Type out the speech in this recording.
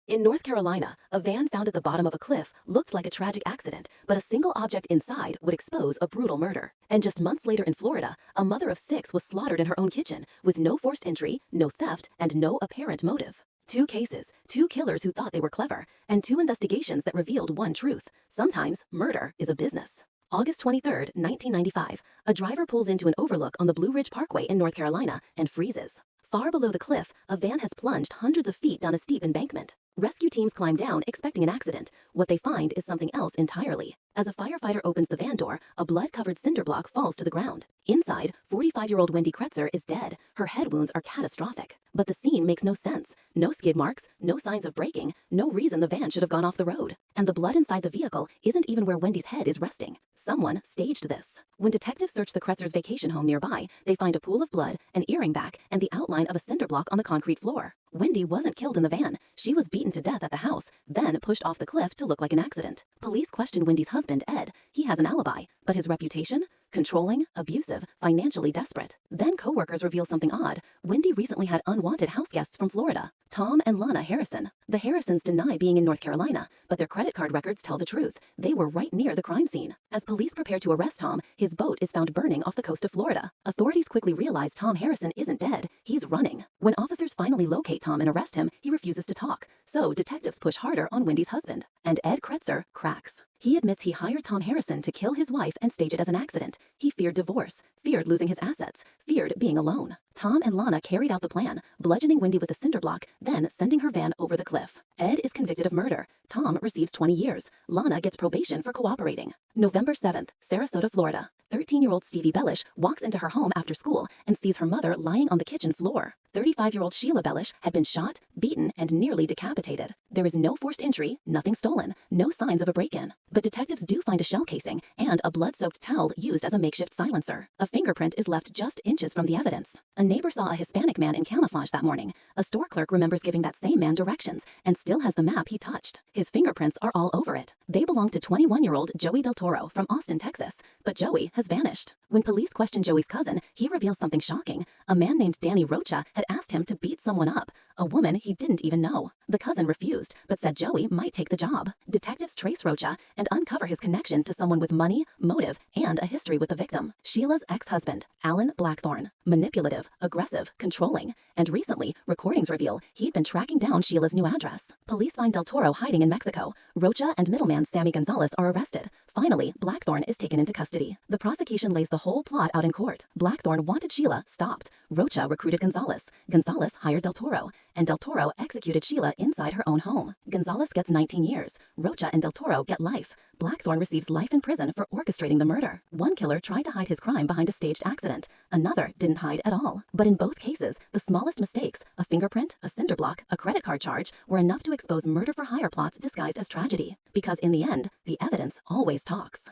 In North Carolina, a van found at the bottom of a cliff looked like a tragic accident, but a single object inside would expose a brutal murder. And just months later in Florida, a mother of 6 was slaughtered in her own kitchen, with no forced entry, no theft, and no apparent motive. 2 cases, 2 killers who thought they were clever, and 2 investigations that revealed one truth: sometimes murder is a business. August 23, 1995, a driver pulls into an overlook on the Blue Ridge Parkway in North Carolina and freezes. Far below the cliff, a van has plunged hundreds of feet down a steep embankment. Rescue teams climb down expecting an accident. What they find is something else entirely. As a firefighter opens the van door, a blood-covered cinder block falls to the ground. Inside, 45-year-old Wendy Kretzer is dead. Her head wounds are catastrophic. But the scene makes no sense. No skid marks, no signs of braking, no reason the van should have gone off the road. And the blood inside the vehicle isn't even where Wendy's head is resting. Someone staged this. When detectives search the Kretzers' vacation home nearby, they find a pool of blood, an earring back, and the outline of a cinder block on the concrete floor. Wendy wasn't killed in the van. She was beaten to death at the house, then pushed off the cliff to look like an accident. Police questioned Wendy's husband, Ed. He has an alibi, but his reputation? Controlling, abusive, financially desperate. Then co-workers reveal something odd. Wendy recently had unwanted house guests from Florida, Tom and Lana Harrison. The Harrisons deny being in North Carolina, but their credit card records tell the truth. They were right near the crime scene. As police prepare to arrest Tom, his boat is found burning off the coast of Florida. Authorities quickly realize Tom Harrison isn't dead. He's running. When officers finally locate Tom and arrest him, he refuses to talk. So detectives push harder on Wendy's husband. And Ed Kretzer cracks. He admits he hired Tom Harrison to kill his wife and stage it as an accident. He feared divorce, feared losing his assets, feared being alone. Tom and Lana carried out the plan, bludgeoning Wendy with a cinder block, then sending her van over the cliff. Ed is convicted of murder. Tom receives 20 years. Lana gets probation for cooperating. November 7th, Sarasota, Florida. 13-year-old Stevie Bellish walks into her home after school and sees her mother lying on the kitchen floor. 35-year-old Sheila Bellish had been shot, beaten, and nearly decapitated. There is no forced entry, nothing stolen, no signs of a break-in. But detectives do find a shell casing and a blood-soaked towel used as a makeshift silencer. A fingerprint is left just inches from the evidence. A neighbor saw a Hispanic man in camouflage that morning. A store clerk remembers giving that same man directions and still has the map he touched. His fingerprints are all over it. They belong to 21-year-old Joey Del Toro from Austin, Texas. But Joey has vanished. When police question Joey's cousin, he reveals something shocking. A man named Danny Rocha had asked him to beat someone up, a woman he didn't even know. The cousin refused, but said Joey might take the job. Detectives trace Rocha and uncover his connection to someone with money, motive, and a history with the victim. Sheila's ex-husband, Alan Blackthorne. Manipulative, aggressive, controlling. And recently, recordings reveal he'd been tracking down Sheila's new address. Police find Del Toro hiding in Mexico. Rocha and middleman Sammy Gonzalez are arrested. Finally, Blackthorne is taken into custody. The prosecution lays the whole plot out in court. Blackthorne wanted Sheila stopped. Rocha recruited Gonzalez. Gonzalez hired Del Toro. And Del Toro executed Sheila inside her own home. Gonzalez gets 19 years. Rocha and Del Toro get life. Blackthorne receives life in prison for orchestrating the murder. One killer tried to hide his crime behind a staged accident. Another didn't hide at all. But in both cases, the smallest mistakes, a fingerprint, a cinder block, a credit card charge, were enough to expose murder-for-hire plots disguised as tragedy. Because in the end, the evidence always talks.